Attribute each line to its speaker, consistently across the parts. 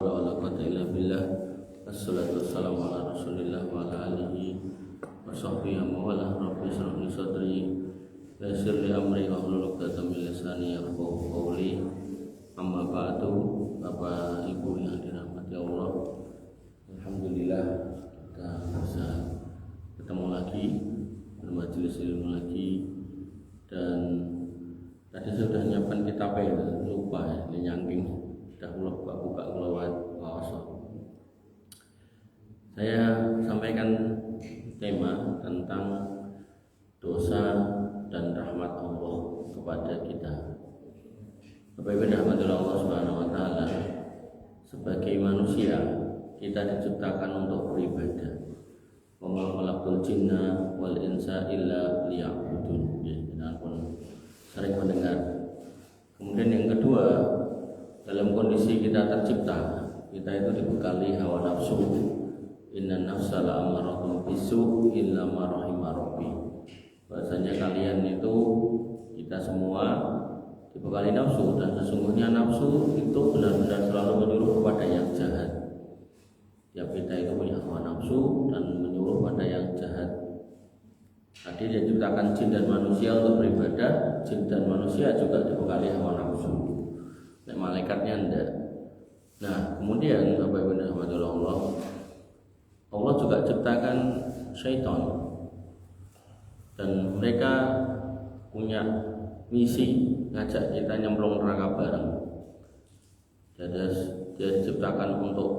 Speaker 1: Wala quwwata illa billah. Assalatu wassalamu ala Rasulillah wa ala alihi wa sahbihi wa ala rabbi shrah li sadri wa yassir li amri wa hlul 'uqdatam min lisani yafqahu qawli. Amma ba'du, Bapak Ibu yang dirahmati Allah. Alhamdulillah kita bisa ketemu lagi, bermajelis ilmu lagi, dan tadi saya sudah menyiapkan kitab lupa ini nyangking. Dahulu buka kelewat puasa. Saya sampaikan tema tentang dosa dan rahmat Allah kepada kita. Bapak Ibu rahmatullah Allah Subhanahu wa taala, sebagai manusia kita diciptakan untuk beribadah. Wa ma khalaqul jinna wal insa illa liya'budun. Kita pun sering mendengar. Kemudian yang kedua, dalam kondisi kita tercipta, kita itu dibekali hawa nafsu. Inna nafsa la'amaratun bisu illa ma rahima rabbi. Bahasanya kalian itu, kita semua dibekali nafsu, dan sesungguhnya nafsu itu benar-benar selalu menyuruh kepada yang jahat. Ya, kita itu punya hawa nafsu dan menyuruh pada yang jahat. Tadi dia ciptakan jin dan manusia untuk beribadah. Jin dan manusia juga dibekali hawa nafsu. Malaikatnya enggak. Nah, kemudian Bapak Ibu rahmatullah Allah juga ciptakan syaitan, dan mereka punya misi ngajak kita nyemplung neraka bareng. Jadi dia diciptakan untuk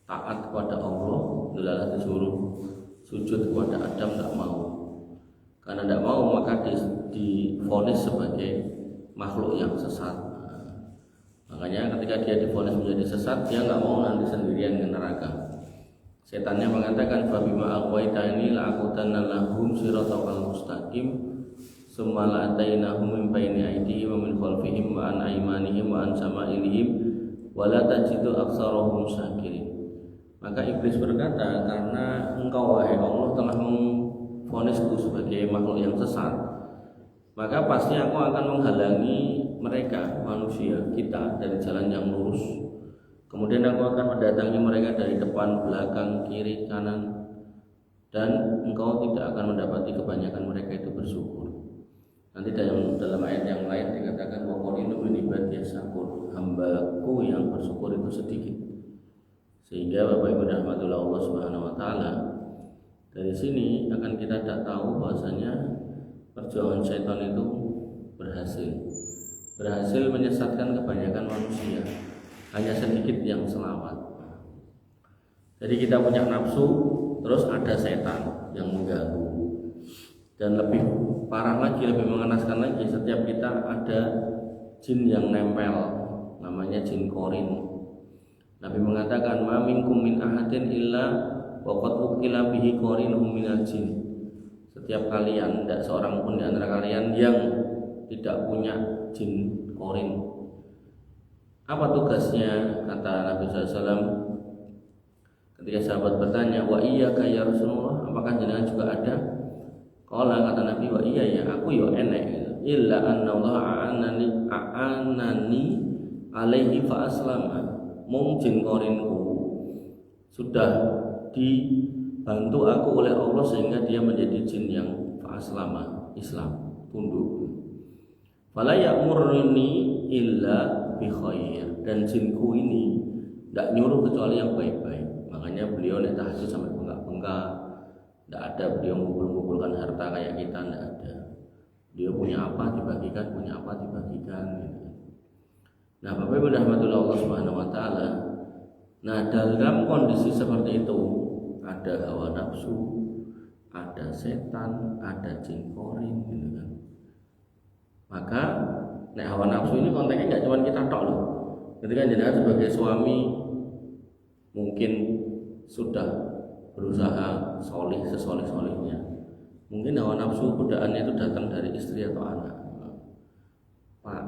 Speaker 1: taat kepada Allah, adalah disuruh sujud kepada Adam, tidak mau. Karena tidak mau, maka divonis sebagai makhluk yang sesat. Makanya ketika dia divonis menjadi sesat, dia nggak mau nanti sendirian ke neraka. Setannya mengatakan, "Fabima aqwaitani la'aqutanna lahum siratal mustaqim, summa la'atainahum min baini aydihim wa min khalfihim wa an aymanihim wa an sama'ilihim wa la tajidu aktsarahum syakirin." Maka iblis berkata, "Karena engkau wahai Allah telah memvonisku sebagai makhluk yang sesat, maka pasti aku akan menghalangi mereka, manusia, kita, dari jalan yang lurus. Kemudian aku akan mendatangi mereka dari depan, belakang, kiri, kanan, dan engkau tidak akan mendapati kebanyakan mereka itu bersyukur." Nanti dalam ayat yang lain dikatakan, "Wa qalilun min ibadiyas syakur." Hambaku yang bersyukur itu sedikit. Sehingga Bapak Ibu rahmatullah Allah Subhanahu wa taala, dari sini akan kita tak tahu bahwasanya perjuangan syaitan itu berhasil menyesatkan kebanyakan manusia. Hanya sedikit yang selamat. Jadi kita punya nafsu, terus ada setan yang mengganggu. Dan lebih parah lagi, lebih mengenaskan lagi, setiap kita ada jin yang nempel, namanya jin korin. Nabi mengatakan, "Ma minkum min ahadin illa wa qad ukila bihi qarinun minal jin." Setiap kalian, tidak seorang pun di antara kalian yang tidak punya jin korin. Apa tugasnya? Kata Nabi SAW ketika sahabat bertanya, "Wa iyyaka ya Rasulullah, apakah jenengan juga ada?" Qala, kata Nabi, "Wa iya ya, aku yo enek. Illa anna Allah a'anani alaihi fa aslama." Mung jin korinku sudah dibantu aku oleh Allah sehingga dia menjadi jin yang fa aslama, Islam, tunduk. Fala ya'murni illa bi khair, dan jinku ini tidak nyuruh kecuali yang baik-baik. Makanya beliau nek tahajud sampai bengkak-bengkak, tidak ada beliau mengumpulkan harta kayak kita, tidak ada. Dia punya apa dibagikan, punya apa dibagikan gitu. Nah, Bapak Ibu rahmatullah Allah Subhanahu wa taala. Nah, dalam kondisi seperti itu ada hawa nafsu, ada setan, ada jin korin gitu kan. Maka nek hawa nafsu ini konteksnya nggak cuma kita tok loh. Ketika jenengan sebagai suami mungkin sudah berusaha sesoleh-solehnya, mungkin hawa nafsu godaannya itu datang dari istri atau anak. "Pak,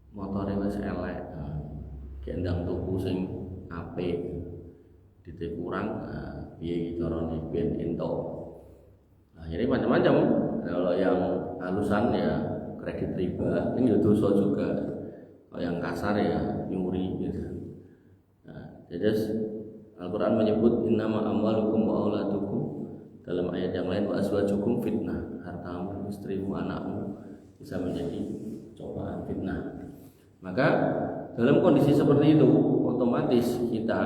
Speaker 1: motore wis elek, gendang tuku sing apik, dite kurang, piye iki carane ben entuk." Nah, jadi macam-macam. Kalau yang halusan ya kredit riba, ini ya dosa juga. Kalau yang kasar ya nyuri gitu. Jadi Al-Quran menyebut innama amwalukum wa auladukum, dalam ayat yang lain wa azwajukum fitnah, hartamu, istrimu, anakmu bisa menjadi cobaan, fitnah. Maka dalam kondisi seperti itu otomatis kita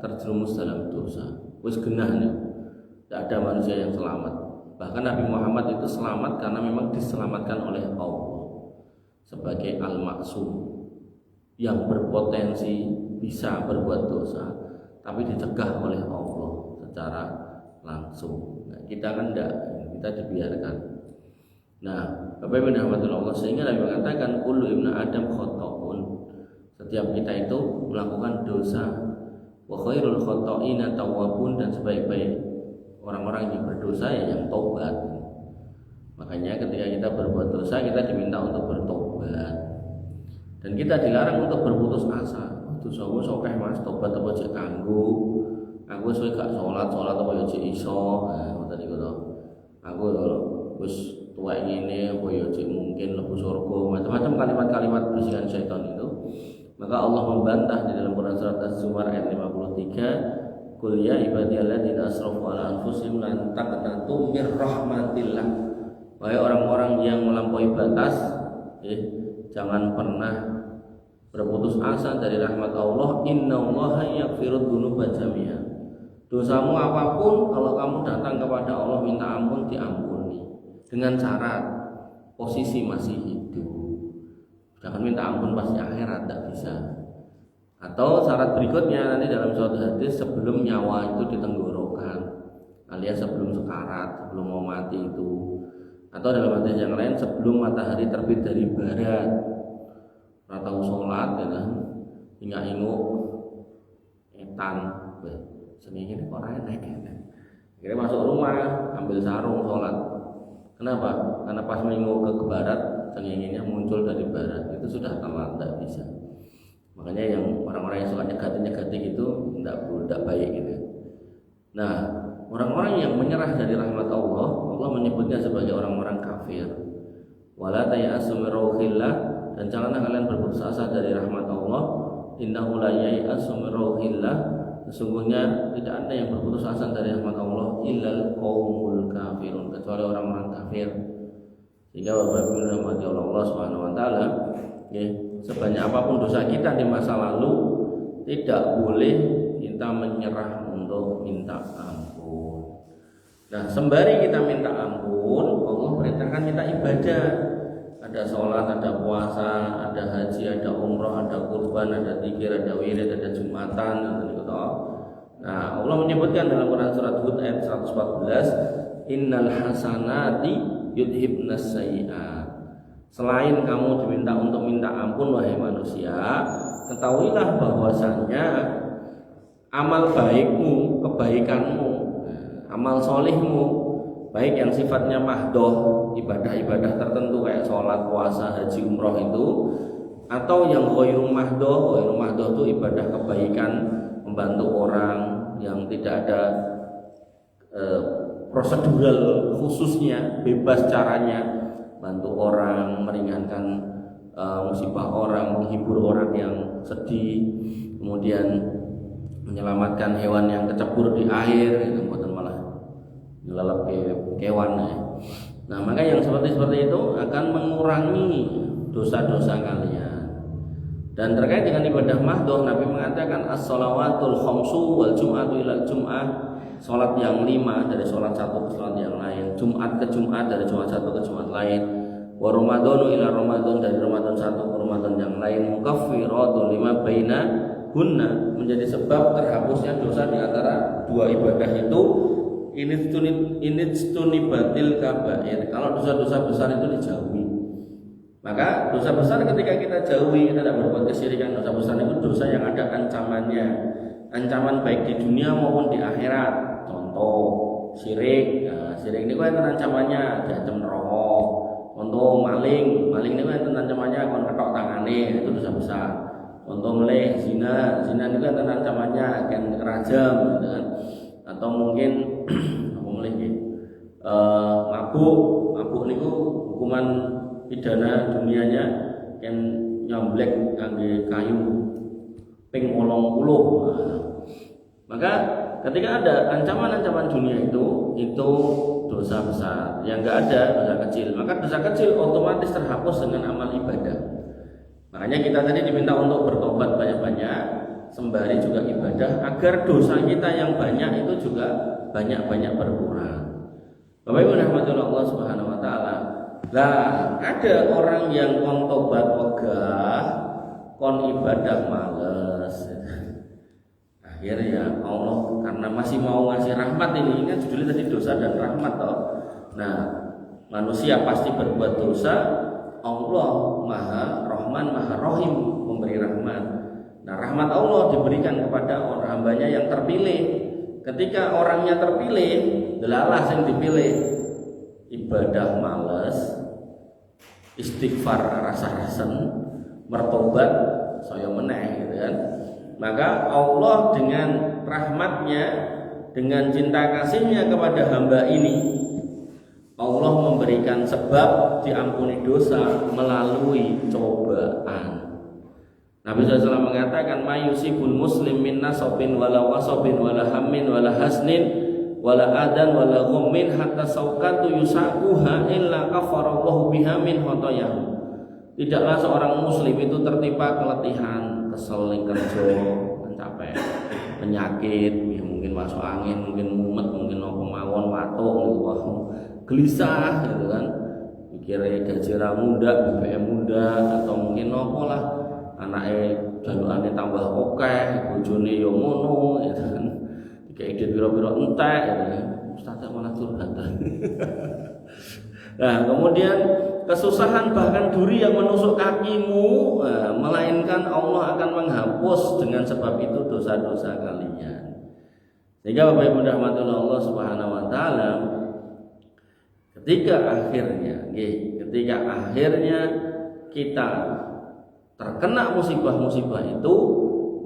Speaker 1: terjerumus dalam dosa. Wis genah nih, tidak ada manusia yang selamat. Bahkan Nabi Muhammad itu selamat karena memang diselamatkan oleh Allah sebagai al-maksum, yang berpotensi bisa berbuat dosa tapi dicegah oleh Allah secara langsung. Nah, kita kan tidak, kita dibiarkan. Nah, Bapak Ibu dirahmati Allah, sehingga Nabi mengatakan kullu ibnu adam khata'un, setiap kita itu melakukan dosa. Wa khairul khata'ina tawwabun, dan sebaik-baik orang-orang yang berdosa ya yang taubat. Makanya ketika kita berbuat dosa kita diminta untuk bertobat. Dan kita dilarang untuk berputus asa. Dosamu sokeh Mas, tobat apa cek kanggo. Aku wis gak salat apa ya cek iso. Nah, ngoten niku to. Aku wis tuwek ngene apa ya cek mungkin lebu surga. Macam-macam kalimat-kalimat bisikan syaitan itu. Maka Allah membantah di dalam Quran surat Az-Zumar ayat 53, qul ya ibadiyalladzina asrafu ala anfusihim la taqnatu mir rahmatillah. Wahai orang-orang yang melampaui batas, jangan pernah berputus asa dari rahmat Allah. Innallaha yaghfirudz dzunuba jami'a. Dosamu apapun, kalau kamu datang kepada Allah minta ampun, diampuni. Dengan syarat posisi masih hidup. Jangan minta ampun pas di akhirat, tidak bisa. Atau syarat berikutnya nanti dalam suatu hadis, sebelum nyawa itu ditenggorokan, alias sebelum sekarat, sebelum mau mati itu. Atau dalam hadis yang lain, sebelum matahari terbit dari barat. Ratau sholat ya kan, inguk etan, seni ini kok enak ya. Kira masuk rumah, ambil sarung sholat. Kenapa? Karena pas menginguk ke barat, cenginginnya muncul dari barat, itu sudah telat, tidak bisa. Makanya yang orang-orang yang suka nyegati itu tidak baik gitu. Nah, orang-orang yang menyerah dari rahmat Allah, Allah menyebutnya sebagai orang-orang kafir. Wala ta'asu min rauhillah, dan janganlah kalian berputus asa dari rahmat Allah. Innahu la ya'asu min rauhillah, sesungguhnya tidak ada yang berputus asa dari rahmat Allah illal qaumul kafirun, kecuali orang-orang kafir. Sehingga Bapak Ibu rahmati Allah Subhanahu wa taala, sebanyak apapun dosa kita di masa lalu, tidak boleh kita menyerah untuk minta ampun. Nah, sembari kita minta ampun, Allah perintahkan kita ibadah. Ada sholat, ada puasa, ada haji, ada umroh, ada kurban, ada dzikir, ada wirid, ada jumatan, Nah, Allah menyebutkan dalam Quran surat Hud ayat 114, innal hasanati yudhibnas sayyi'at. Selain kamu diminta untuk minta ampun wahai manusia, ketahuilah bahwasannya amal baikmu, kebaikanmu, amal solihmu, baik yang sifatnya mahdoh, ibadah-ibadah tertentu kayak sholat, puasa, haji, umroh itu, atau yang ghairu mahdoh itu ibadah kebaikan, membantu orang yang tidak ada prosedural khususnya, bebas caranya, bantu orang, meringankan musibah orang, menghibur orang yang sedih, kemudian menyelamatkan hewan yang kecebur di air, itu buatan malah nyelalap kewan ya. Nah, maka yang seperti itu akan mengurangi dosa-dosa kalian. Dan terkait dengan ibadah mahdoh, Nabi mengatakan as-shalawatul khamsu wal jum'atu ila jum'ah, salat yang 5 dari salat satu ke salat yang lain, Jumat ke Jumat dari Jumat satu ke Jumat lain, wa ramadhanu ila ramadhan dari Ramadan satu ke Ramadan yang lain, mukaffiratun lima baina hunna, menjadi sebab terhapusnya dosa di antara dua ibadah itu. Ini stunibatil kabair, kalau dosa-dosa besar itu dijauhi. Maka dosa besar ketika kita jauhi, kita tidak berbuat kesyirikan, dosa besar itu dosa yang ada ancamannya, ancaman baik di dunia maupun di akhirat. Contoh syirik, nah, syirik ini kan ancamannya diancam neraka. Contoh maling ini kan ancamannya kon ketok tangane, itu dosa besar. Contoh meleh, zina ini kan ancamannya akan rajam, gitu kan. Atau mungkin mabuk niku hukuman pidana dunianya yang nyamblek kangge kayu ping 80. Maka ketika ada ancaman-ancaman dunia itu dosa besar. Yang enggak ada dosa kecil. Maka dosa kecil otomatis terhapus dengan amal ibadah. Makanya kita tadi diminta untuk bertobat banyak-banyak, sembari juga ibadah agar dosa kita yang banyak itu juga banyak-banyak berkurang. Bapak Ibu rahmatullah Allah Subhanahu wa taala. Lah, ada orang yang kon tobat wegah, kon ibadah males. Akhirnya Allah karena masih mau ngasih rahmat, ini kan judulnya tadi dosa dan rahmat toh. Nah, manusia pasti berbuat dosa, Allah Maha Rahman, Maha Rahim memberi rahmat. Nah, rahmat Allah diberikan kepada orang hambanya yang terpilih. Ketika orangnya terpilih, delalah yang dipilih, ibadah males, istighfar rasa-rasen, mertobat saya meneh gitu kan. Maka Allah dengan rahmatnya, dengan cinta kasihnya kepada hamba ini, Allah memberikan sebab diampuni dosa melalui cobaan. Nabi SAW mengatakan, mayusibul muslim min nasabin wala wasabin wala hammin wala hasnin wala adan wala ghummin hatta saukatu yusaquha illa kafarallahu biha min khotoyahu. Tidaklah seorang muslim itu tertimpa keletihan, kesel kerja, capek, penyakit, ya mungkin masuk angin, mungkin mumet, mungkin apa mawon watuk gitu, gelisah gitu kan, mikirnya gaji ra muda, BBM muda, atau mungkin apa lah, anaknya jalukane tambah akeh, bojone yo ngono gitu kan. Kayak ide biro-biro entek gitu kan. Ustaz malah curhatan. Nah, kemudian kesusahan bahkan duri yang menusuk kakimu, melainkan Allah akan menghapus dengan sebab itu dosa-dosa kalian. Sehingga Bapak Ibu rahmatullah Allah Subhanahu wa taala, ketika akhirnya kita terkena musibah-musibah itu,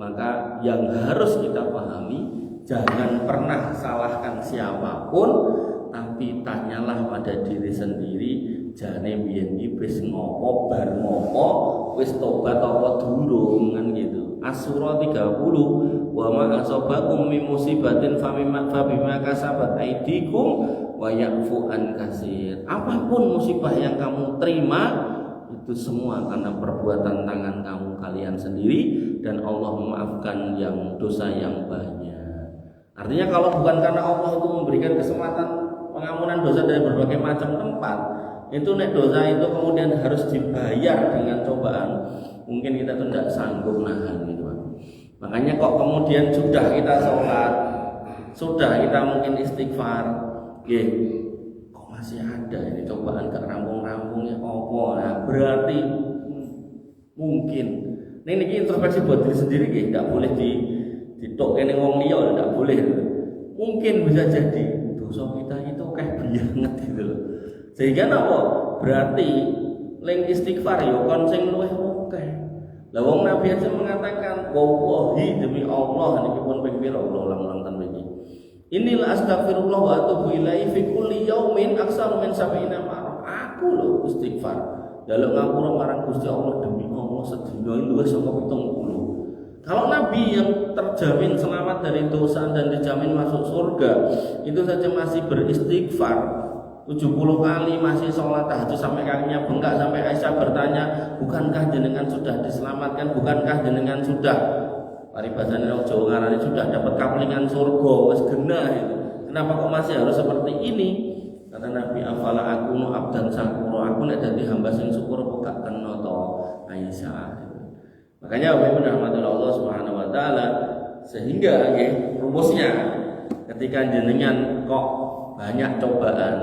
Speaker 1: maka yang harus kita pahami, jangan pernah salahkan siapapun, tapi tanyalah pada diri sendiri, jane biyen iki wis ngopo bar ngopo, wis tobat apa durung kan gitu. Asy-Syura 30, wa ma asabakum min musibatin fabima kasabat aydikum wa ya'fu an katsir. Apapun musibah yang kamu terima, itu semua karena perbuatan tangan kalian sendiri, dan Allah memaafkan yang dosa yang banyak. Artinya kalau bukan karena Allah itu memberikan kesempatan pengampunan dosa dari berbagai macam tempat, itu nek dosa itu kemudian harus dibayar dengan cobaan, mungkin kita tuh tidak sanggup nahan gitu. Makanya kok kemudian sudah kita sholat, sudah kita mungkin istighfar, kok masih ada ini cobaan gak rampung-rampungnya opo. Nah, berarti mungkin ini introspeksi buat diri sendiri, tidak boleh ditok ini wong liya, tidak boleh. Mungkin bisa jadi dosa kita itu kayak banget gitu loh. Sehingga apa? Berarti ling istighfar yo kon sing luwih akeh. Lah wong Nabi aja mengatakan, wallahi demi Allah niki pun ping pira ulang-ulang ten iki. Inilah astagfirullah wa atubu ilaihi fi kulli yaumin aksar min 70 marah. Aku lho istighfar. Jaluk ngapura marang Gusti Allah demi Allah sedina luwih saka 70. Kalau Nabi yang terjamin selamat dari dosa dan dijamin masuk surga, itu saja masih beristighfar 70 kali, masih sholat tahajud sampai kakinya bengkak, sampai Aisyah bertanya, bukankah jenengan sudah diselamatkan, bukankah jenengan sudah paribasane wong Jawa ngarani sudah dapat kaplingan surga, wis genah itu. Kenapa kok masih harus seperti ini? Kata Nabi, afala akunu abdan syakura, aku nek dadi hamba sing syukur kok gak kena to Aisyah. Makanya Bapak Ibu rahmatullah Allah Subhanahu wa taala, sehingga rumusnya ketika jenengan kok banyak cobaan,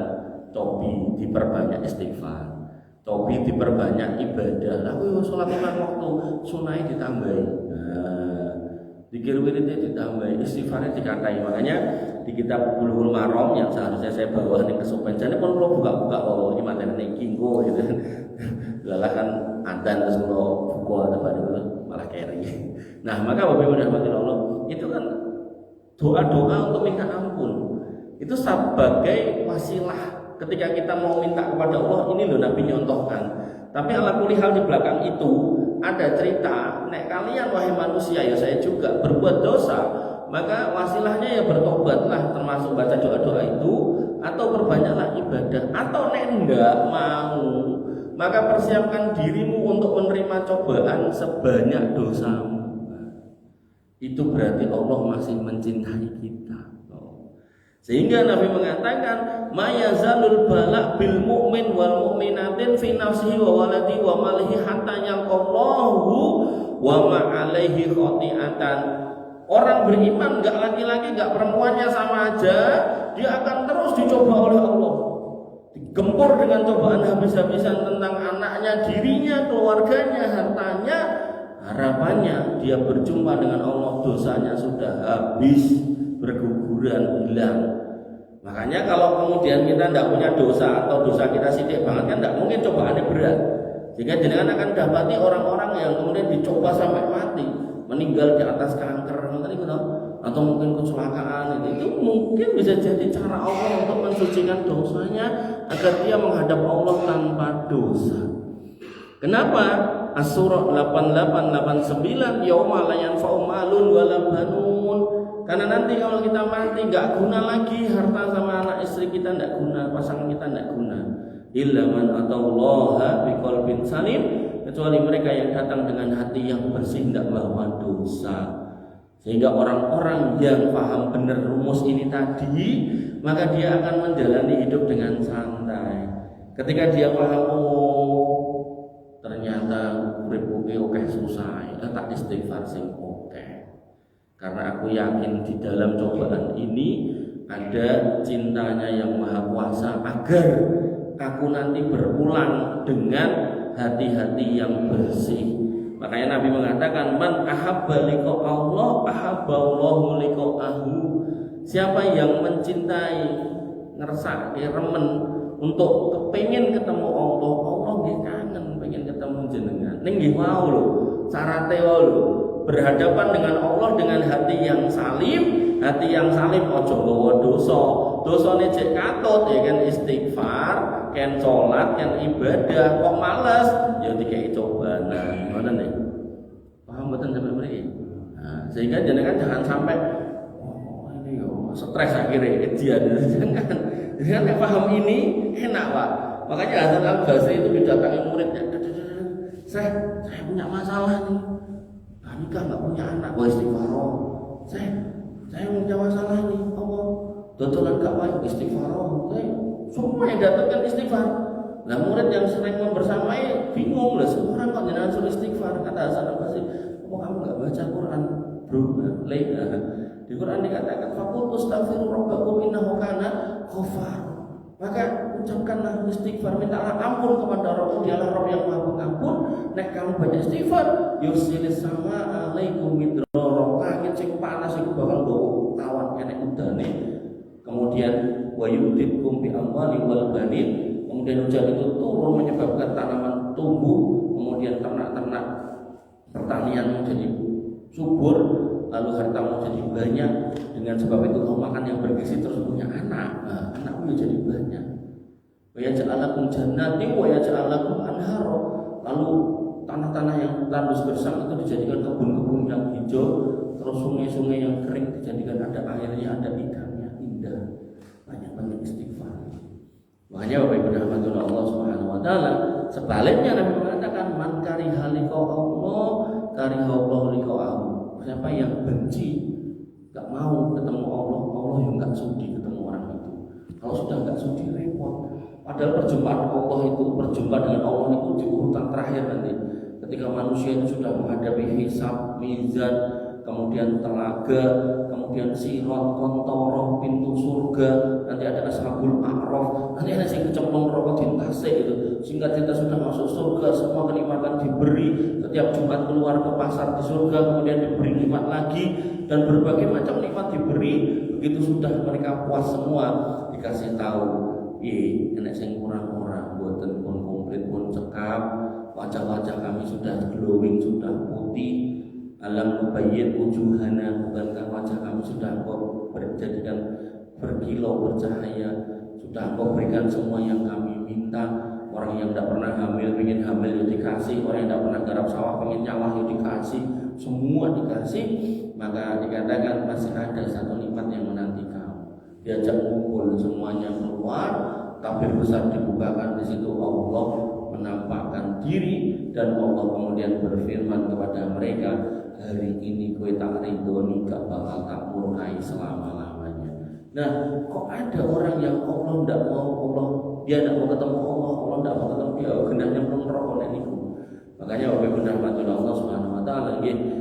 Speaker 1: cobi diperbanyak istighfar, cobi diperbanyak ibadah. Aku sholat 5 waktu, sunai ditambahi, zikir wiridnya ditambahi, istighfarnya dikatai. Makanya di kitab Bulughul Maram yang seharusnya saya bawa ning kesupenjane pun kalau buka-buka bahwa iki materi kinggo gitu. Lalah kan adzan terus kalau buka baru malah keri. Nah, maka Bapak Ibu rahmatullah Allah, itu kan doa-doa untuk minta ampun. Itu sebagai wasilah ketika kita mau minta kepada Allah, ini loh Nabi nyontohkan. Tapi ala kulli hal di belakang itu ada cerita, nek kalian wahai manusia, ya saya juga berbuat dosa, maka wasilahnya ya bertobatlah, termasuk baca doa-doa itu, atau perbanyaklah ibadah, atau nek enggak mau, maka persiapkan dirimu untuk menerima cobaan sebanyak dosamu. Itu berarti Allah masih mencintai kita. Sehingga Nabi mengatakan, mayazalul balak bil mu'min wal mu'minatin fi nafsihi wa waladi wa malihi hatta yalqallahu wa ma alaihi khati'atan. Orang beriman, enggak laki-laki enggak perempuannya sama aja, dia akan terus dicoba oleh Allah, digempur dengan cobaan habis-habisan tentang anaknya, dirinya, keluarganya, hartanya. Harapannya dia berjumpa dengan Allah, dosanya sudah habis, berguguran, hilang. Makanya kalau kemudian kita tidak punya dosa atau dosa kita sidik banget, kan tidak mungkin cobaannya berat. Sehingga jenengan akan dapati orang-orang yang kemudian dicoba sampai mati, meninggal di atas kanker, atau mungkin kecelakaan, itu mungkin bisa jadi cara Allah untuk mensucikan dosanya agar dia menghadap Allah tanpa dosa. Kenapa? As-Surah 88-89, yauma la yanfa'u malun wala banun. Karena nanti kalau kita mati enggak guna lagi harta sama anak istri kita, enggak guna, pasangan kita enggak guna. Illa man atallaha biqalbin salim, kecuali mereka yang datang dengan hati yang bersih, enggak melakukan dosa. Sehingga orang-orang yang paham benar rumus ini tadi, maka dia akan menjalani hidup dengan santai. Ketika dia paham, ternyata urip-urip oke susah, tak istighfar sing oke. Karena aku yakin di dalam cobaan ini ada cintanya yang maha kuasa agar aku nanti berulang dengan hati-hati yang bersih. Makanya Nabi mengatakan, man ahabba liqa Allah ahabballahu liqa'ahu. Siapa yang mencintai, ngersake, remen untuk kepengin ketemu Allah, Allah nggih kangen pengen ketemu jenengan. Ning nggih wau lho, syaraté wae lho. Berhadapan dengan Allah dengan hati yang salim. Hati yang salim ojo nggawa dosa. Dosane cek katut ya kan, istighfar, kan salat, kan ibadah, kok males ya dikai cobaan. Ngoten nih. Paham mboten sampeyan mriki? Nah, sehingga jenengan jangan sampai ini yo stres akhirnya kejadian. Jangan paham ini enak, Pak. Makanya Hasan Al-Basri itu didatangi muridnya. Saya punya masalah nih. Nikah nggak punya anak, gue istighfar. Saya punya masalah nih, Allah. Dodolan gak baik istighfar. Semua yang datang kan istighfar. Nah murid yang sering membersamai bingung lah, semua orang kok jenengan suruh istighfar. Kata Hasan Al-Basri, kamu nggak baca Quran, bro? Di Quran dikatakan, faqul astaghfiru rabbakum innahu kana ghafar. Maka ucapkanlah istighfar, mintalah ampun kepada Rabb, dialah Rabb yang Maha Pengampun. Nek kamu banyak istighfar, yusilis sama alaikum midrara, langit sing panas iku bakal nggawa tawan kene udane. Kemudian wa yumditkum bi amwali wal banin, kemudian hujan itu turun menyebabkan tanaman tumbuh, kemudian ternak-ternak pertanian menjadi subur, lalu hartamu jadi banyak. Dengan sebab itu kau makan yang bergizi terus punya anak, anakmu jadi banyak. Wa yaj'alakum jannatin wa yaj'alakum anhara. Lalu tanah-tanah yang tandus gersang itu dijadikan kebun-kebun yang hijau, terus sungai-sungai yang kering dijadikan ada airnya, ada ikannya, indah. Banyak-banyak istighfar. Makanya Bapak Ibu rahmatullah Allah Subhanahu wa taala, sebaliknya Nabi mengatakan man kariha liqa Allah kariha Allah liqa'ahu. Siapa yang benci, enggak mau ketemu Allah, Allah yang enggak sudi ketemu orang itu. Kalau sudah enggak sudi repot. Padahal perjumpaan Allah itu, berjumpa dengan Allah itu di urutan terakhir nanti. Ketika manusia itu sudah menghadapi hisab, mizan, kemudian telaga, kemudian sirat, kontoroh, pintu surga, nanti ada ashabul a'raf, nanti ada yang kecemplung rokok di tasik itu. Sehingga kita sudah masuk surga, semua kenikmatan diberi. Setiap Jumat keluar ke pasar di surga, kemudian diberi nikmat lagi, dan berbagai macam nikmat diberi. Begitu sudah mereka puas semua, dikasih tahu, enak sing kurang-kurang, buatan pun komplit pun cekap, wajah-wajah kami sudah glowing, sudah putih. Alam nubayyin wujuhana, bukankah wajah kami sudah engkau berjadikan berkilau bercahaya, sudah engkau berikan semua yang kami minta. orang yang tidak pernah hamil pengen hamil ya dikasih, orang yang tidak pernah garap sawah pengen nyawah ya dikasih, semua dikasih. Maka dikatakan masih ada satu nikmat yang menanti kamu, diajak kumpul semuanya keluar, tabir besar dibukakan, di situ Allah menampakkan diri dan Allah kemudian berfirman kepada mereka, hari ini kowe tak ridhoni gak bakal tak murkai selama-lamanya. Nah, kok ada orang yang Allah tidak mau, Allah dia tidak mau ketemu Allah, Allah tidak mau ketemu dia, gendahnya neraka niku. Makanya Bapak Ibu rahmatullah Allah Subhanahu wa taala,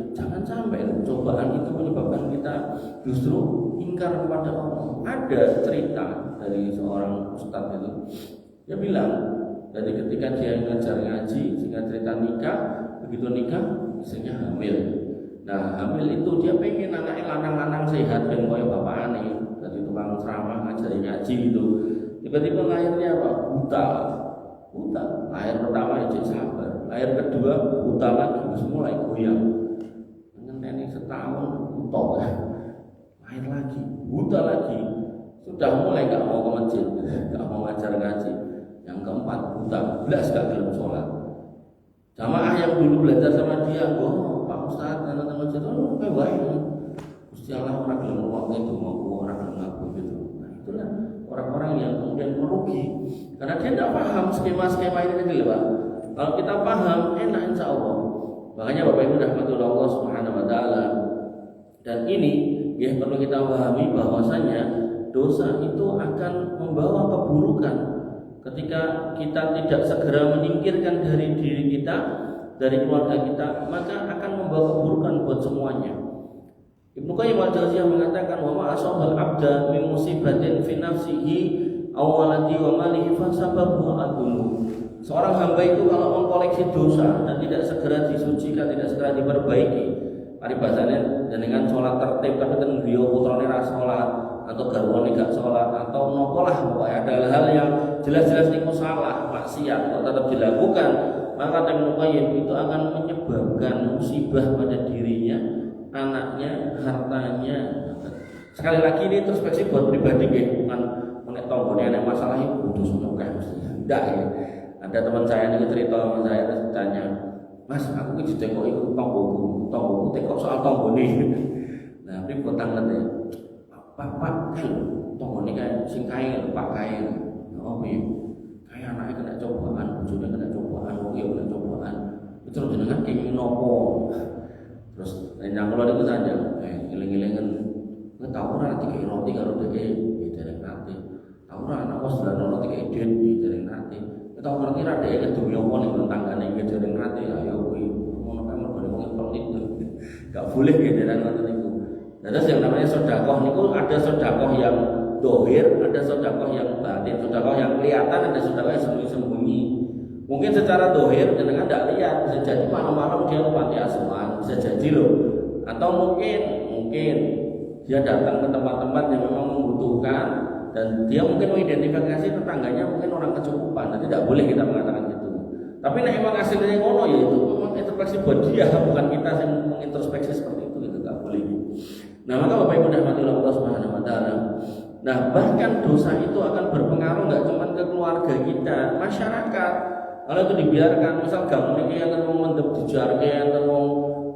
Speaker 1: jangan sampai cobaan itu menyebabkan kita justru ingkar kepada Allah. Ada cerita dari seorang ustadz itu, dia bilang, dari ketika dia ngajar ngaji, sehingga cerita nikah, begitu nikah, istrinya hamil. Nah, hamil itu dia pengen anaknya lanang-lanang sehat, dan kaya bapaknya, jadi tukang ceramah ngajarin ngaji gitu. Tiba-tiba lahirnya apa? Buta. Lahir pertama ya sabar, lahir kedua buta lagi, terus mulai goyang. Ngenteni setahun buta, lahir lagi, buta lagi. Sudah mulai gak mau ke masjid, gak mau ngajar ngaji. Yang keempat buta, belas gak belum sholat. Jamaah yang dulu belajar sama dia, Pak Ustadz, anak masjid, baik. Gusti Allah orang belum ngomong itu, mau orang belum ngaku gitu. Nah itulah orang-orang yang kemudian merugi, karena dia tidak paham skema-skema ini tadi, Pak. Kalau kita paham, enak insya Allah. Makanya Bapak Ibu rahmatullah Allah Subhanahu wa taala. Dan ini ya perlu kita pahami bahwasanya dosa itu akan membawa keburukan ketika kita tidak segera menyingkirkan dari diri kita, dari keluarga kita, maka akan membawa keburukan buat semuanya. Ibnu Qayyim al-Jauziyah mengatakan, wa ma asabal abda min musibatin fi nafsihi aw waladi wa malihi fa sababuhu adunu. Seorang hamba itu kalau mengkoleksi dosa dan tidak segera disucikan, tidak segera diperbaiki, paribasane dengan sholat tertib tapi ten griya putrane ra sholat, atau garwane gak sholat, atau nopo lah pokoknya ada hal yang jelas-jelas niku salah, maksiat kok tetap dilakukan, maka Ibnu Qayyim itu akan menyebabkan musibah pada dirinya, anaknya, hartanya. Sekali lagi ini introspeksi buat pribadi nggih, bukan nek tanggane ana masalah itu kudu semokeh mestinya. Ndak ya. Ada teman saya nih cerita sama saya, terus tanya, Mas, aku ki ditekoki tanggoku tekok soal tanggone. Nah, pripun tanggane? Pak, tanggone kae sing kae Pak kae. Oh piye? Kae anake kena cobaan, bojone kena cobaan, wong iki kena cobaan. Terus jenengan kenging nopo? Terus nang kula niku saja, eling-elingan tau ora dikei roti karo dhek dereng nate. Tau ora anak kos dalane dikei den dereng nate. Tau ngerti ra dhek kedunya apa ning tanggane dereng nate. Ayo kuwi ngono kan mergo wong pelit. Gak boleh dereng nate niku. Nah, terus yang namanya sedekah niku ada sedekah yang dohir, ada sedekah yang batin, sedekah yang kelihatan, ada sedekah yang sembunyi-sembunyi. Mungkin secara dohir jenengan tidak lihat, bisa jadi malam-malam dia ke panti asuhan, bisa jadi loh. Atau mungkin dia datang ke tempat-tempat yang memang membutuhkan dan dia mungkin mengidentifikasi tetangganya mungkin orang kecukupan. Nanti tidak boleh kita mengatakan gitu. Tapi nek emang hasilnya ngono ya itu memang introspeksi buat dia, bukan kita yang mengintrospeksi seperti itu tidak boleh. Nah, maka Bapak Ibu rahmatullah Allah Subhanahu wa taala. Nah, bahkan dosa itu akan berpengaruh nggak cuma ke keluarga kita, masyarakat. Kalau itu dibiarkan, misal gampang ini akan mau mendep dijarke, atau mau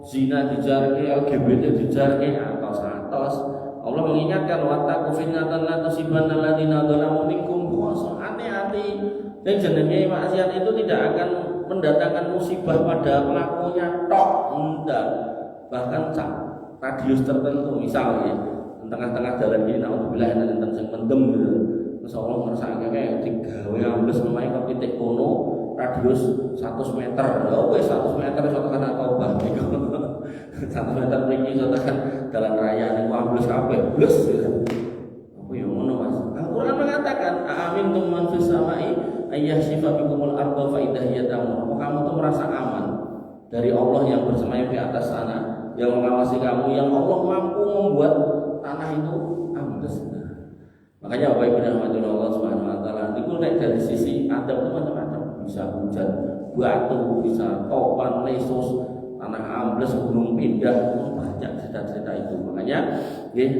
Speaker 1: zina dijarke, LGBT dijarke, atas. Allah mengingatkan wattaqu fitnatan la tusibanna alladziina dzalamu minkum khusussan. Hati-hati. Dan jenenge maksiat itu tidak akan mendatangkan musibah pada pelakunya tok, enggak. Bahkan radius tertentu, misalnya tengah-tengah jalan ini naudzubillah enten sing mendem gitu. Terus Allah ngersakake kayak digawe ambles memae kok titik kono radius 100 meter. Ya wis 100 meter iso tekan Taubah niku. 100 meter mriki iso tekan dalan raya niku ambles kabeh. Blus. Apa ya ngono Mas. Al-Qur'an mengatakan amintum man fis samai ayyahsifa bikumul ardha fa idza hiya tamur. Kamu tuh merasa aman dari Allah yang bersemayam di atas sana, yang mengawasi kamu, yang Allah mampu membuat tanah itu ambles. Makanya Bapak Ibu rahmatullah Allah Subhanahu wa taala niku nek dari sisi adab itu macam-macam, bisa hujan batu, bisa topan, lesus, tanah ambles, gunung pindah, banyak cerita-cerita itu. Makanya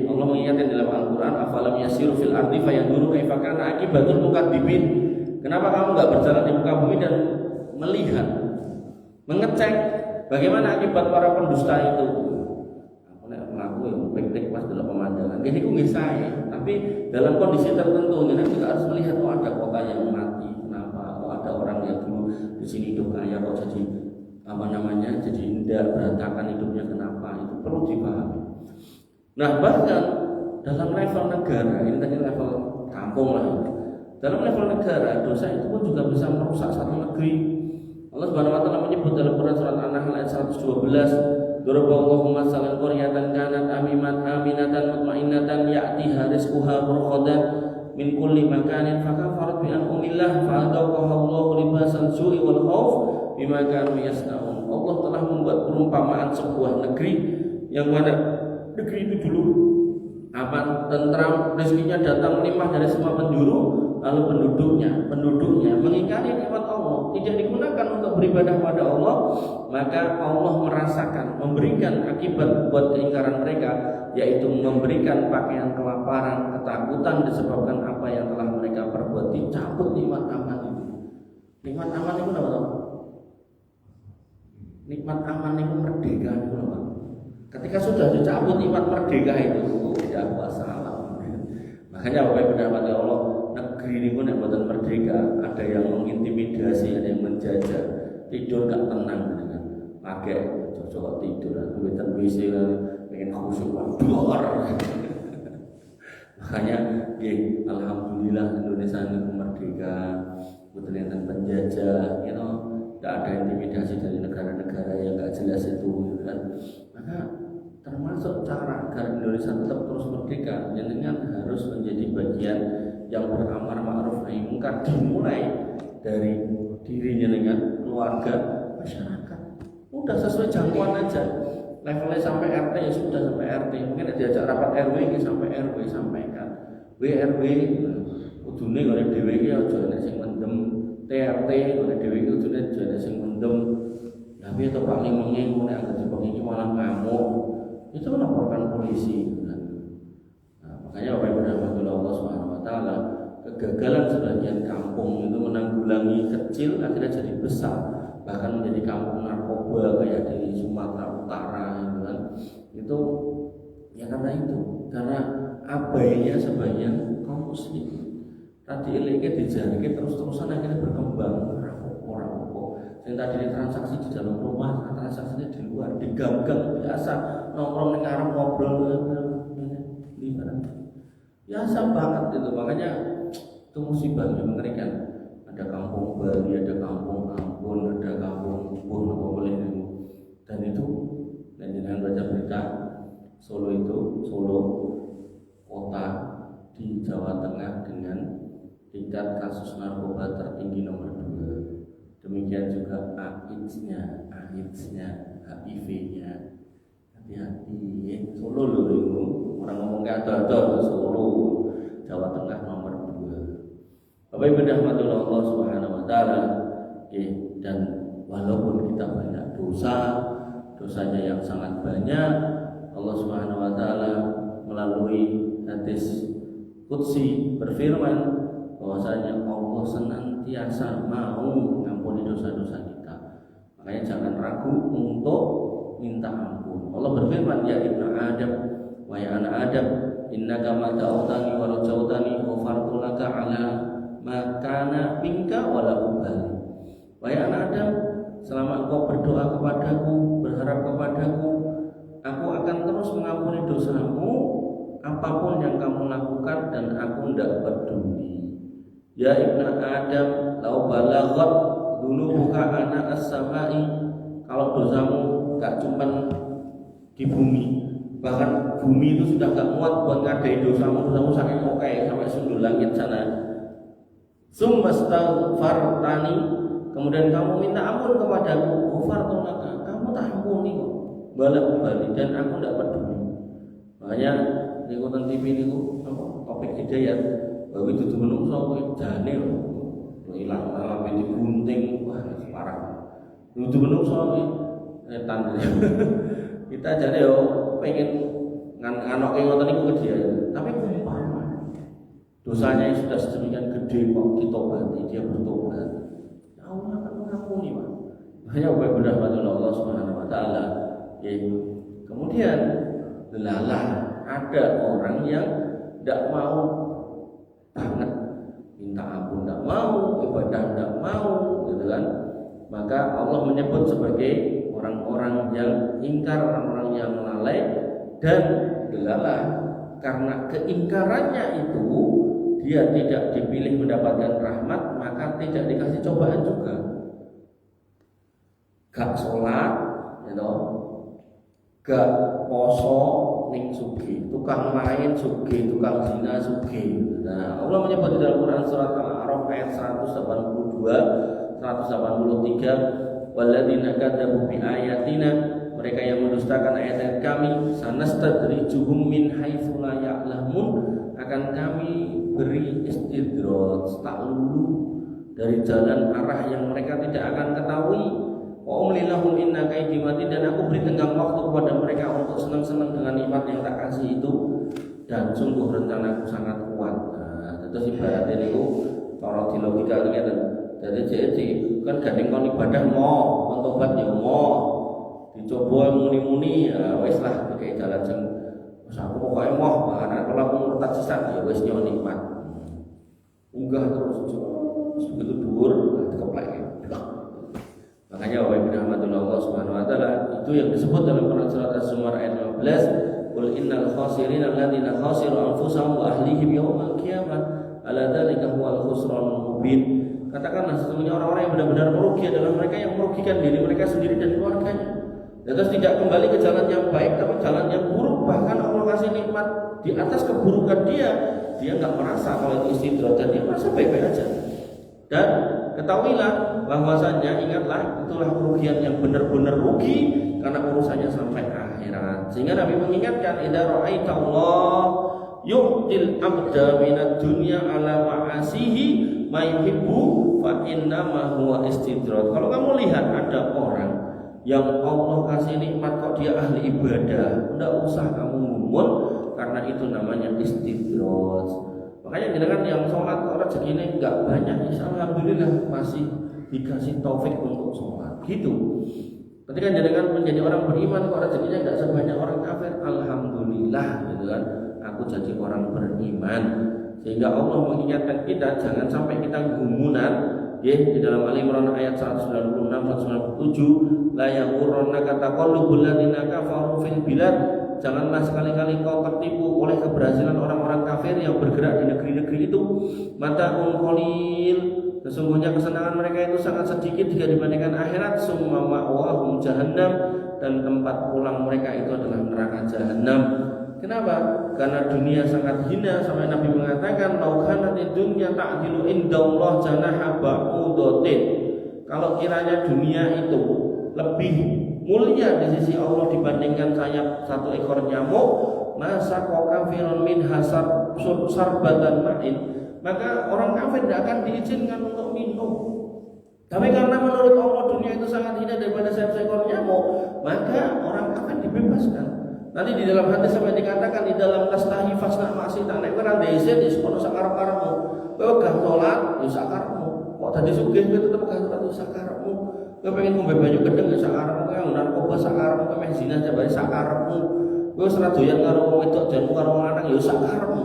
Speaker 1: Allah mengingatkan dalam Al-Qur'an, afalam yasiru fil ardi fayanzuru kaifa kana akibatul mukadzibin. Kenapa kamu nggak berjalan di muka bumi dan melihat, mengecek bagaimana akibat para pendusta itu? Aku nek mlaku ya piknik pas delok pemandangan. Ini ku nggih sae, tapi dalam kondisi tertentu kita juga harus melihat ada kota yang mati. Kenapa? Ada orang yang dulu di sini hidup kaya kok jadi jadi indah, berantakan hidupnya, kenapa? Itu perlu dipahami. Nah, bahkan dalam level negara, ini tadi level kampung lah. Dalam level negara, dosa itu pun juga bisa merusak satu negeri. Allah Subhanahu wa taala menyebut dalam Quran surat An-Nahl ayat 112, "Daraballahu mathalan qaryatan kanat aminatan mutmainnatan ya'tiha rizquha ragadan min kulli makanin fakafarat bi an'amillah fa'adaqaha Allahu libasal ju'i wal khauf bima kanu yasnaun." Allah telah membuat perumpamaan sebuah negeri yang mana negeri itu dulu aman, tentram, rezekinya datang melimpah dari semua penjuru, lalu penduduknya mengingkari nikmat Allah, tidak digunakan untuk beribadah pada Allah, maka Allah merasakan, memberikan akibat buat keingkaran mereka, yaitu memberikan pakaian kelaparan, ketakutan disebabkan apa yang telah mereka perbuat. Dicabut nikmat aman itu. Nikmat aman itu apa? Nikmat aman itu merdeka itu apa? Ketika sudah dicabut nikmat merdeka itu, tidak masalah. Makanya Bapak Ibu dirahmati Allah, negeri ini pun yang buatan merdeka, ada yang mengintimidasi, ada yang menjajah, tidur gak tenang dengan pakai cocok tidur, kemudian WC pengen khusyuk, makanya alhamdulillah Indonesia ini merdeka, bukan yang penjajah, tidak ada intimidasi dari negara-negara yang gak jelas itu, kan? Maka termasuk cara agar Indonesia tetap terus merdeka, dengan harus menjadi bagian yang beramar ma'ruf nahi munkar, dimulai dari dirinya dengan keluarga, masyarakat. Udah sesuai jangkauan aja. Levelnya sampai RT ya sudah sampai RT. Mungkin diajak rapat RW ya sampai RW sampaikan. WRW kudune oleh dhewe iki aja nek sing mendem, TRT oleh dhewe iki kudune aja sing mendem. Tapi itu Pak Limongnya itu nek anggere dipengi malah ngamuk. Itu melaporkan polisi. Makanya Bapak Ibu dirahmati Allah Subhanahu wa taala, kegagalan sebagian kampung itu menanggulangi kecil akhirnya jadi besar, bahkan menjadi kampung narkoba kayak di Sumatera Utara gitu kan. Itu ya karena abainya sebagian kaum muslim. Tadi ileke dijarike terus-terusan akhirnya berkembang orang yang tadi transaksi di dalam rumah, transaksinya di luar, di gang-gang biasa, nongkrong ning arep ngobrol di barang biasa banget itu. Makanya itu musibah yang mengerikan. Ada kampung Bali, ada kampung Ambon, ada kampung Ubun, apa boleh itu. Dan itu, dan dengan baca berita Solo kota di Jawa Tengah dengan tingkat kasus narkoba tertinggi nomor 2. Demikian juga AIDS-nya, HIV-nya. Hati-hati, Solo loh itu. Orang ngomong kata Solo, Jawa Tengah nomor 2. Bapak Ibu dirahmati Allah Subhanahu wa taala, dan walaupun kita banyak dosanya yang sangat banyak, Allah Subhanahu wa taala melalui hadis qudsi berfirman bahwasanya Allah senantiasa mau mengampuni dosa-dosa kita. Makanya jangan ragu untuk minta ampun. Allah berfirman, ya ibnu Adam, wahai anak Adam, innaka ma ta'utani wa rajautani ghafartu laka ala ma kana minka wa la ubali. Wahai anak Adam, selama engkau berdoa kepadaku, berharap kepadaku, aku akan terus mengampuni dosamu apapun yang kamu lakukan dan aku tidak peduli. Ya ibnu Adam, lau balaghat dunubuka ana as-sama'i, kalau dosamu gak cuma di bumi, bahkan bumi itu sudah gak muat buat ngadai dosamu saking oke sampai sundul langit sana. Summastaghfartani, kemudian kamu minta ampun kepadaku, ghafartu laka, kamu tak ampuni kok, balik dan aku tidak peduli. Makanya di konten TV niku topik hidayat, bahwa itu tuh menungso kowe jane lho ilang malah digunting, wah parah. Itu menungso setan. Kita jane yo pengen nganoke ngoten niku ke dia, tapi umpama dosanya yang sudah sedemikian gede kok ditobati, dia bertobat, ya Allah akan mengampuni Pak. Hanya benar Allah Subhanahu Wa Taala. Kemudian lelalah ada orang yang tidak mau banget, minta ampun tidak mau, ibadah tidak mau, gitu kan? Maka Allah menyebut sebagai orang-orang yang ingkar, orang-orang yang lalai dan lelalah. Karena keingkarannya itu dia tidak dipilih mendapatkan rahmat, maka tidak dikasih cobaan juga. Gak sholat, gitu, gak poso ning sugi, tukang main sugi, tukang zina sugi. Nah, Allah menyebut di dalam Quran surat Al-A'raf ayat 182, 183, walladzina kadzabu bi ayatina, mereka yang mendustakan ayat-ayat kami, sanastadrijuhum min haitsu la ya'lamun, akan kami beri istidraj, taklulu dari jalan arah yang mereka tidak akan ketahui. Wa umlilahum inna kaidi matin, dan aku beri tenggang waktu kepada mereka untuk senang-senang dengan nikmat yang tak kasih itu, dan sungguh rencanaku sangat kuat. Nah, terus ibaratnya itu cara di logika ngeten. Jadi kan gandeng kon ibadah mau, mentobat ya mau, dicoba muni-muni ya wis lah kayak jalan sing wis aku pokoke moh, ana kalau aku murtad sesat ya wis nyo nikmat. Unggah terus begitu dhuwur dikeplek. Makanya wa Allah Subhanahu Wa Taala itu yang disebut dalam Quran surat Az-Zumar ayat 15, qul innal khasirina alladziina khasiru anfusahum wa ahlihim yaumal qiyamah ala dzalika huwal khusranul mubin. Katakanlah sesungguhnya orang-orang yang benar-benar merugi adalah mereka yang merugikan diri mereka sendiri dan keluarganya. Dan terus tidak kembali ke jalan yang baik tapi jalan yang buruk. Bahkan Allah kasih nikmat di atas keburukan dia nggak merasa kalau itu istidraj, dan dia merasa baik-baik aja. Dan ketahuilah bahwasanya, ingatlah, itulah kerugian yang benar-benar rugi karena urusannya sampai akhirat. Sehingga Nabi mengingatkan, idza ra'aita Allah yu'til abda minad dunya ala ma'asihi ma yuhibbu fa inna ma huwa istidraj. Kalau kamu lihat ada orang yang Allah kasih nikmat kok dia ahli ibadah, enggak usah kamu ngumun, karena itu namanya istidraj. Makanya jenengan yang sholat kok rezekinya enggak banyak, alhamdulillah masih dikasih taufik untuk sholat. Gitu. Ketika jenengan menjadi orang beriman kok rezekinya enggak sebanyak orang kafir, alhamdulillah, gitu kan. Aku jadi orang beriman. Sehingga Allah mengingatkan kita jangan sampai kita gumunan. Di dalam Al-Imran ayat 196 197, la yaghurrannaka taqallubul ladzina kafaru fil bilad. Janganlah sekali-kali kau tertipu oleh keberhasilan orang-orang kafir yang bergerak di negeri-negeri itu. Mata'un qalil, sesungguhnya kesenangan mereka itu sangat sedikit jika dibandingkan akhirat. Summa ma'wahum jahannam, dan tempat pulang mereka itu adalah neraka jahanam. Kenapa? Karena dunia sangat hina, sampai Nabi mengatakan laukanatid dunya ta'dilu indallah janaha ba'udatin. Kalau kiranya dunia itu lebih mulia di sisi Allah dibandingkan sayap satu ekor nyamuk, masa kafirun min hasar sarbatan ma'in, maka orang kafir tidak akan diizinkan untuk minum. Tapi karena menurut Allah dunia itu sangat hina daripada sayap seekor nyamuk, maka orang kafir dibebaskan. Nanti di dalam hadis sampai dikatakan di dalam tastahi fasna ma'sita, nek ora ndese di sekono sakarep-karepmu. Kowe gak salat ya sakarepmu. Kok tadi sugih kowe tetep gak salat ya sakarepmu. Kowe pengen ngombe banyu gedeng ya sakarepmu, kowe narkoba sakarepmu, kowe zina jabare sakarepmu. Kowe ora doyan karo wong wedok janmu karo wong lanang ya sakarepmu.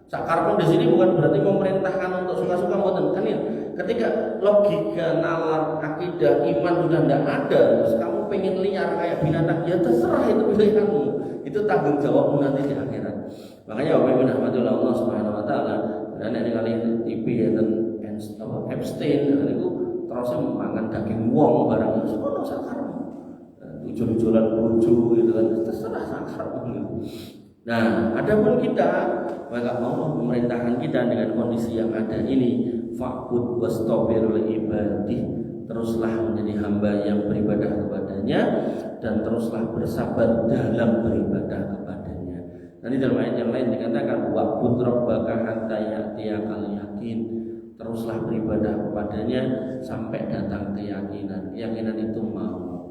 Speaker 1: Sakarepmu di sini bukan berarti memerintahkan untuk suka-suka mboten kan ya. Ketika logika, nalar, akidah, iman sudah tidak ada, terus kamu pengen liar kayak binatang, ya terserah, itu pilihanmu. Itu tanggung jawabmu nanti di akhirat. Makanya Bapak Ibu rahmatullah Allah Subhanahu Wa Taala, dan ini kali TV ya dan Epstein, itu terusnya makan daging wong barang itu semua sakarmu. Ujul-ujulan lucu gitu kan, terserah sakarmu. Nah, adapun kita, maka Allah memerintahkan kita dengan kondisi yang ada ini, fa'bud wastabir li ibadih, teruslah menjadi hamba yang beribadah kepadanya dan teruslah bersabar dalam beribadah kepadanya. Nanti dalam ayat yang lain dikatakan wa'bud rabbaka hatta ya'tiyakal yakin, teruslah beribadah kepadanya sampai datang keyakinan. Keyakinan itu mau.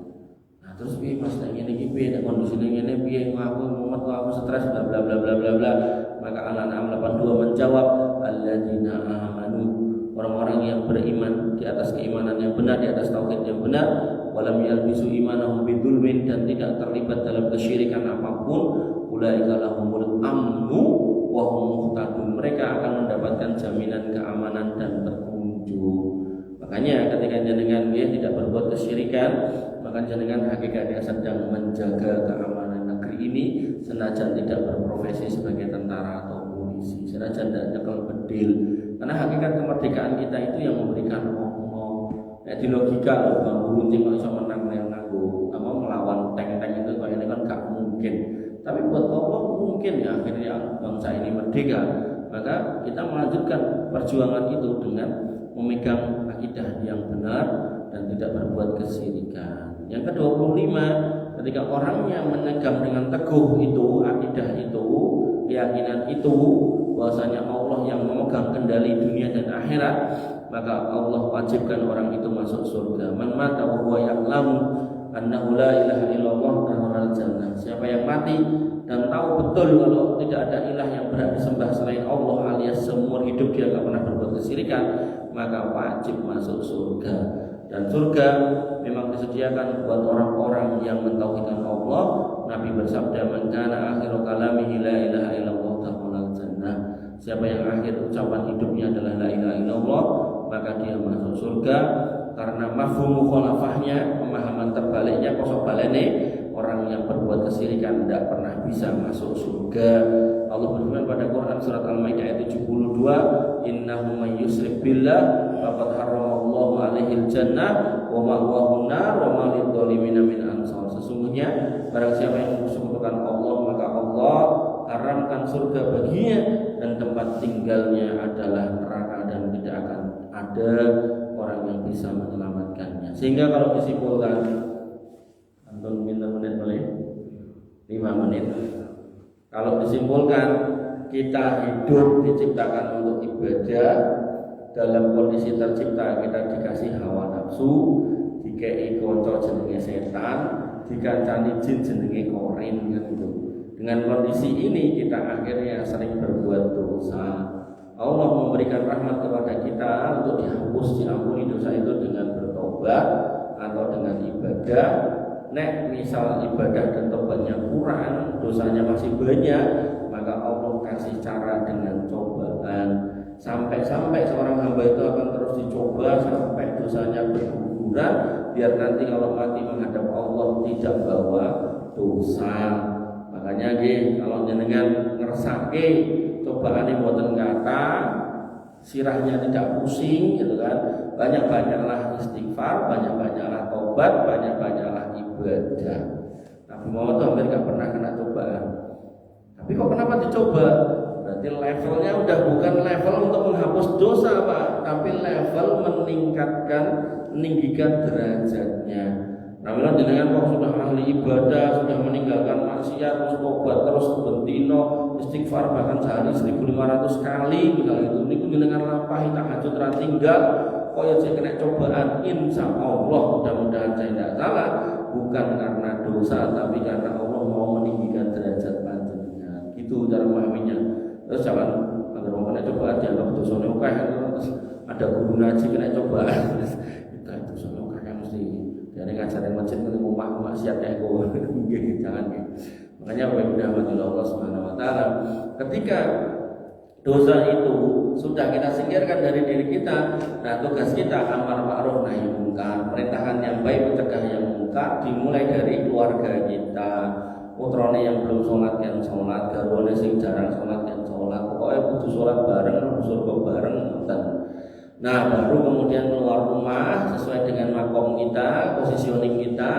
Speaker 1: Terus piye Mas nek ngene iki piye, nek kondisine ngene piye, aku mumet, aku stres bla bla bla bla bla bla. Maka Al-An'am 82 menjawab, alladzina amanu, orang-orang yang beriman di atas keimanan yang benar, di atas tauhid yang benar, walam yalbisu imanahum bidzulmin, dan tidak terlibat dalam kesyirikan apapun, ulaika lahumul amnu wa hum muhtadun, mereka akan mendapatkan jaminan keamanan dan petunjuk. Makanya ketika jenengan tidak berbuat kesyirikan, maka jenengan hakikatnya sedang menjaga keamanan negeri ini, senajan tidak berprofesi sebagai tentara atau polisi, senajan tidak nyekel bedil. Karena hakikat kemerdekaan kita itu yang memberikan Allah. Di logika loh, bang Burunting kalau bisa menang yang nganggo melawan tank-tank itu kalau ini kan gak mungkin. Tapi buat Allah mungkin ya, akhirnya bangsa ini merdeka. Maka kita melanjutkan perjuangan itu dengan memegang akidah yang benar dan tidak berbuat kesyirikan. Yang ke-25, ketika orangnya menegang dengan teguh itu akidah itu, keyakinan itu, bahwasanya Allah yang memegang kendali dunia dan akhirat, maka Allah wajibkan orang itu masuk surga. Man mata wa huwa ya'lamu annahu la ilaha illallah dakhalal jannah. Siapa yang mati dan tahu betul kalau tidak ada ilah yang berhak disembah selain Allah, alias seumur hidup dia tidak pernah berbuat kesyirikan, maka wajib masuk surga. Dan surga memang disediakan buat orang-orang yang mentauhidkan Allah. Nabi bersabda, "Man kana akhiru kalamihi la ilaha illallah dakhalal jannah." Siapa yang akhir ucapan hidupnya adalah la ilaha illallah, maka dia masuk surga. Karena mafhum mukhalafahnya, pemahaman terbaliknya, kosok balene, orang yang berbuat kesyirikan tidak pernah bisa masuk surga. Allah berfirman pada Quran surat Al-Maidah ayat 72, "Innahu may yusyrik billah faqad harramallahu 'alaihil jannah wa ma'wahu nar wa ma lidh-dhalimin min ansar." Sesungguhnya barang siapa yang bersekutukan Allah, maka Allah haramkan surga baginya dan tempat tinggalnya adalah neraka, dan tidak akan ada orang yang bisa menyelamatkannya. Sehingga kalau disimpulkan, antum minta menit boleh? 5 menit. Kalau disimpulkan, kita hidup diciptakan untuk ibadah. Dalam kondisi tercipta kita dikasih hawa nafsu, dikei kanca jenenge setan, dikancani jin jenenge korin kan gitu. Dengan kondisi ini kita akhirnya sering berbuat dosa. Allah memberikan rahmat kepada kita untuk dihapus, diampuni dosa itu dengan bertobat atau dengan ibadah. Nek misal ibadah dan tobatnya kurang, dosanya masih banyak, maka Allah kasih cara dengan cobaan. Sampai-sampai seorang hamba itu akan terus dicoba sampai dosanya berguguran, biar nanti kalau mati menghadap Allah tidak bawa dosa. Makanya kalau jenengan ngersake cobaane mboten kata, sirahnya tidak pusing gitu kan. Banyak-banyaklah istighfar, banyak-banyaklah tobat, banyak-banyaklah ibadah. Nabi Muhammad itu hampir gak pernah kena cobaan. Tapi kok kenapa dicoba? Berarti levelnya udah bukan level untuk menghapus dosa Pak, tapi level meninggikan derajatnya. Namun jenengan kok sudah ahli ibadah, sudah meninggalkan maksiat, terus tobat terus bentino, istighfar bahkan sehari 1500 kali misalnya itu. Niku jenengan lampahi tahajud ra tinggal, kaya saya kena cobaan, insya Allah mudah-mudahan saya tidak salah, bukan karena dosa tapi karena Allah mau meninggikan derajat panjenengan. Gitu cara memahaminya. Terus jangan agar mau kena cobaan dianggap dosane akeh, terus ada guru ngaji kena cobaan. Kita itu dosane akeh mesti. Jadi ngajarin masjid itu rumah maksiat kayak gue, jangan gitu. Makanya Allah Subhanahu Wa Taala, ketika dosa itu sudah kita singkirkan dari diri kita, nah tugas kita amar ma'ruf nahi mungkar, perintahkan yang baik, mencegah yang mungkar, dimulai dari keluarga kita. Putrane yang belum sholat yang sholat, garwane sing jarang sholat yang sholat, pokoknya kudu sholat bareng, kudu surga bareng, dan nah baru kemudian keluar rumah sesuai dengan makom kita, positioning kita,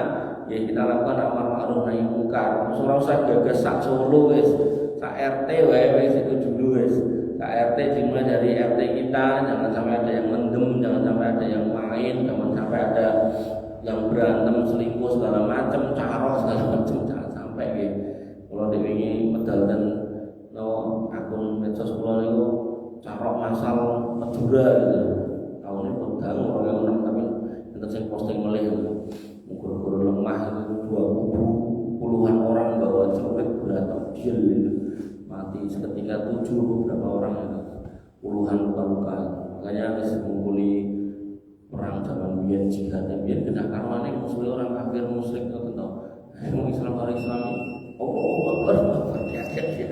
Speaker 1: ya kita lakukan amar ma'ruf nahi mungkar. Ora usah gagas sak Solo wis, sak RT wae wis itu dulu wis. Sak RT dimulai dari RT kita, jangan sampai ada yang mendem, jangan sampai ada yang main, jangan sampai ada yang berantem, selingkuh segala macam, carok segala macam, jangan sampai gitu. Kalau diwingi medal dan akun medsos kula niku carok masal Madura gitu. Tahun ini pedang orang tapi kita sing posting melih ukur-ukur lemah itu 20 puluhan orang bawa celurit berantem jil gitu. Mati seketika 7 beberapa orang itu. puluhan luka-luka. Makanya harus mengguli perang zaman biyen jihad biyen kena karwane musuh orang kafir musyrik itu tau. Mau Islam orang Islam. Oh, hati-hati.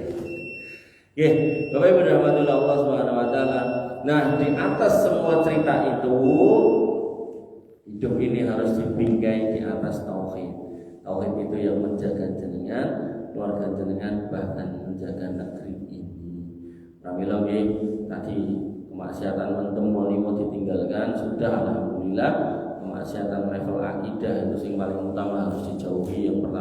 Speaker 1: Oke, Bapak Ibu rahmatullah Allah Subhanahu wa taala. Nah, di atas semua cerita itu hidup ini harus dibingkai di atas tauhid. Tauhid itu yang menjaga jenengan, keluarga jenengan, bahkan menjaga negeri ini. Pramila nggih tadi kemaksiatan mentem molimo ditinggalkan sudah alhamdulillah. Kemaksiatan level akidah itu yang paling utama harus dijauhi. Yang pertama